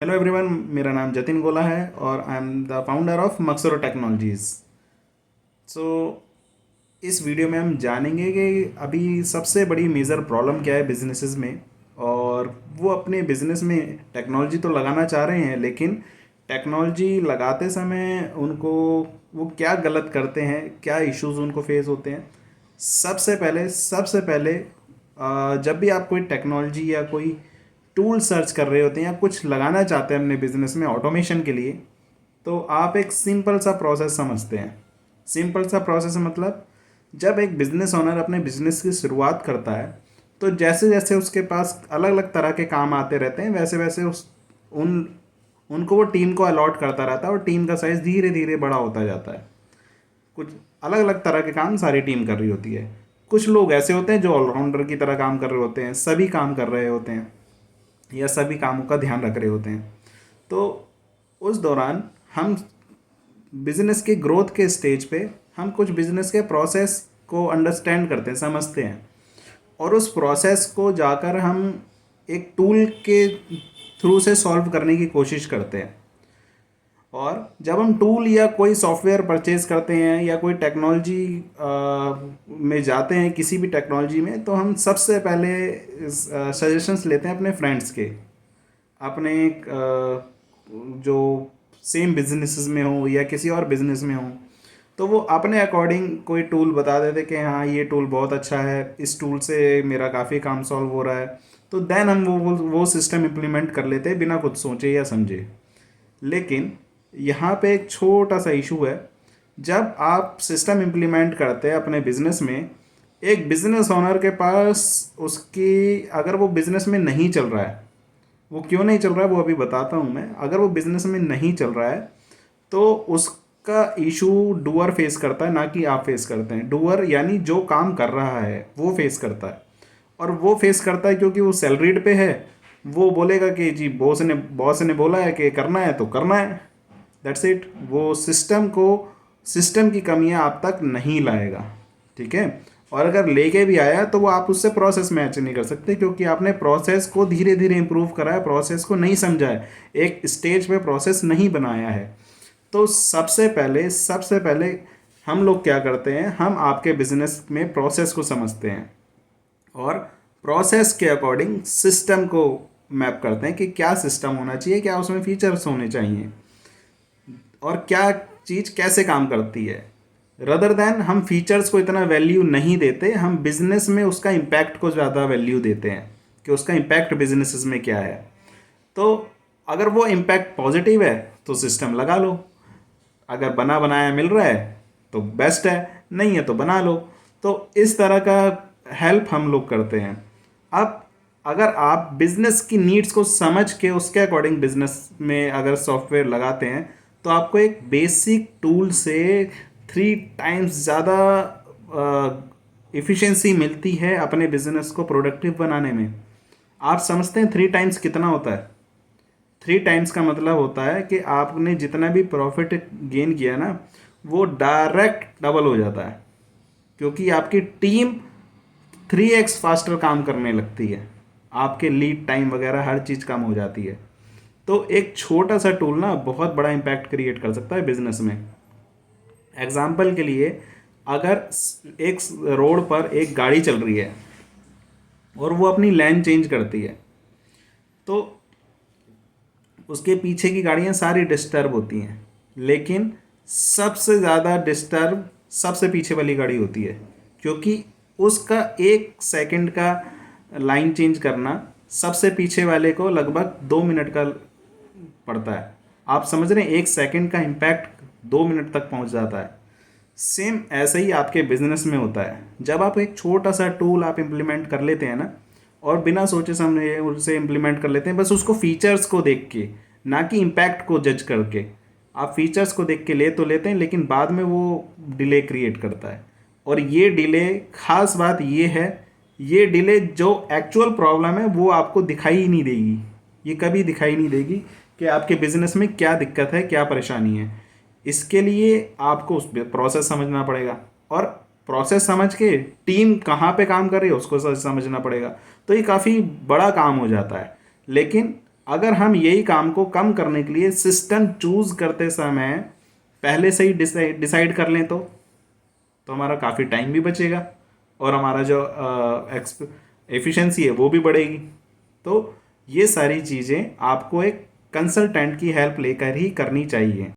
Hello everyone, मेरा नाम जतिन गोला है और I am the founder of Maxro technologies. So इस वीडियो में हम जानेंगे कि अभी सबसे बड़ी मेजर प्रॉब्लम क्या है बिजनेसेस में। और वो अपने बिजनेस में टेक्नोलॉजी तो लगाना चाह रहे हैं, लेकिन टेक्नोलॉजी लगाते समय उनको वो क्या गलत करते हैं, क्या इश्यूज उनको फेस होते हैं। सबसे पहले जब भी आप कोई टेक्नोलॉजी या कोई टूल सर्च कर रहे होते हैं या कुछ लगाना चाहते हैं अपने बिजनेस में ऑटोमेशन के लिए, तो आप एक सिंपल सा प्रोसेस समझते हैं। सिंपल सा प्रोसेस मतलब जब एक बिजनेस ओनर अपने बिजनेस की शुरुआत करता है, तो जैसे जैसे उसके पास अलग अलग तरह के काम आते रहते हैं, वैसे वैसे उस उन उनको वो टीम को अलॉट करता रहता है और टीम का साइज धीरे धीरे बड़ा होता जाता है। कुछ अलग अलग तरह के काम सारी टीम कर रही होती है। कुछ लोग ऐसे होते हैं जो ऑलराउंडर की तरह काम कर रहे होते हैं, सभी काम कर रहे होते हैं या सभी कामों का ध्यान रख रहे होते हैं। तो उस दौरान हम बिजनेस के ग्रोथ के स्टेज पे हम कुछ बिजनेस के प्रोसेस को अंडरस्टैंड करते हैं, समझते हैं, और उस प्रोसेस को जाकर हम एक टूल के थ्रू से सॉल्व करने की कोशिश करते हैं। और जब हम टूल या कोई सॉफ्टवेयर परचेज करते हैं या कोई टेक्नोलॉजी में जाते हैं, किसी भी टेक्नोलॉजी में, तो हम सबसे पहले सजेशंस लेते हैं अपने फ्रेंड्स के, अपने जो सेम बिजनेसेस में हो या किसी और बिजनेस में हो। तो वो अपने अकॉर्डिंग कोई टूल बता देते कि हाँ ये टूल बहुत अच्छा है, इस टूल से मेरा काफ़ी काम सॉल्व हो रहा है। तो देन हम वो सिस्टम इम्प्लीमेंट कर लेते हैं बिना कुछ सोचे या समझे। लेकिन यहाँ पे एक छोटा सा इशू है। जब आप सिस्टम इम्प्लीमेंट करते हैं अपने बिजनेस में, एक बिजनेस ओनर के पास उसकी, अगर वो बिजनेस में नहीं चल रहा है, वो क्यों नहीं चल रहा है वो अभी बताता हूँ मैं। अगर वो बिजनेस में नहीं चल रहा है तो उसका इशू डूअर फेस करता है, ना कि आप फेस करते हैं। डूअर यानी जो काम कर रहा है वो फेस करता है। और वो फेस करता है क्योंकि वो सैलरीड पे है। वो बोलेगा कि जी बॉस ने बोला है कि करना है तो करना है, दैट्स इट। वो सिस्टम की कमियां आप तक नहीं लाएगा, ठीक है। और अगर लेके भी आया तो वो आप उससे प्रोसेस मैच नहीं कर सकते, क्योंकि आपने प्रोसेस को धीरे धीरे इंप्रूव करा है, प्रोसेस को नहीं समझा है, एक स्टेज पे प्रोसेस नहीं बनाया है। तो सबसे पहले हम लोग क्या करते हैं, हम आपके बिजनेस में प्रोसेस को समझते हैं और प्रोसेस के अकॉर्डिंग सिस्टम को मैप करते हैं कि क्या सिस्टम होना चाहिए, क्या उसमें फीचर्स होने चाहिए और क्या चीज़ कैसे काम करती है। रदर देन हम फीचर्स को इतना वैल्यू नहीं देते, हम बिजनेस में उसका इम्पैक्ट को ज़्यादा वैल्यू देते हैं कि उसका इम्पैक्ट बिजनेसेस में क्या है। तो अगर वो इम्पैक्ट पॉजिटिव है तो सिस्टम लगा लो, अगर बना बनाया मिल रहा है तो बेस्ट है, नहीं है तो बना लो। तो इस तरह का हेल्प हम लोग करते हैं। अब अगर आप बिजनेस की नीड्स को समझ के उसके अकॉर्डिंग बिजनेस में अगर सॉफ्टवेयर लगाते हैं, तो आपको एक बेसिक टूल से 3 टाइम्स ज़्यादा इफ़िशेंसी मिलती है अपने बिजनेस को प्रोडक्टिव बनाने में। आप समझते हैं 3 टाइम्स कितना होता है? 3 टाइम्स का मतलब होता है कि आपने जितना भी प्रॉफिट गेन किया ना, वो डायरेक्ट डबल हो जाता है, क्योंकि आपकी टीम 3x फास्टर काम करने लगती है, आपके लीड टाइम वगैरह हर चीज़ कम हो जाती है। तो एक छोटा सा टूल ना बहुत बड़ा इम्पैक्ट क्रिएट कर सकता है बिजनेस में। एग्जाम्पल के लिए, अगर एक रोड पर एक गाड़ी चल रही है और वो अपनी लाइन चेंज करती है, तो उसके पीछे की गाड़ियाँ सारी डिस्टर्ब होती हैं, लेकिन सबसे ज़्यादा डिस्टर्ब सबसे पीछे वाली गाड़ी होती है, क्योंकि उसका 1 सेकंड का लाइन चेंज करना सबसे पीछे वाले को लगभग 2 मिनट का पड़ता है। आप समझ रहे हैं, 1 सेकंड का इम्पैक्ट 2 मिनट तक पहुंच जाता है। सेम ऐसे ही आपके बिजनेस में होता है। जब आप एक छोटा सा टूल आप इम्प्लीमेंट कर लेते हैं ना, और बिना सोचे समझे उसे इम्प्लीमेंट कर लेते हैं, बस उसको फीचर्स को देख के, ना कि इम्पैक्ट को जज करके। आप फीचर्स को देख के ले तो लेते हैं, लेकिन बाद में वो डिले क्रिएट करता है। और ये डिले, खास बात ये है, ये डिले जो एक्चुअल प्रॉब्लम है वो आपको दिखाई ही नहीं देगी। ये कभी दिखाई नहीं देगी कि आपके बिजनेस में क्या दिक्कत है, क्या परेशानी है। इसके लिए आपको उस प्रोसेस समझना पड़ेगा, और प्रोसेस समझ के टीम कहाँ पे काम कर रही है उसको समझना पड़ेगा। तो ये काफ़ी बड़ा काम हो जाता है। लेकिन अगर हम यही काम को कम करने के लिए सिस्टम चूज़ करते समय पहले से ही डिसाइड कर लें तो हमारा काफ़ी टाइम भी बचेगा और हमारा जो एफिशिएंसी है वो भी बढ़ेगी। तो ये सारी चीज़ें आपको एक कंसल्टेंट की हेल्प लेकर ही करनी चाहिए।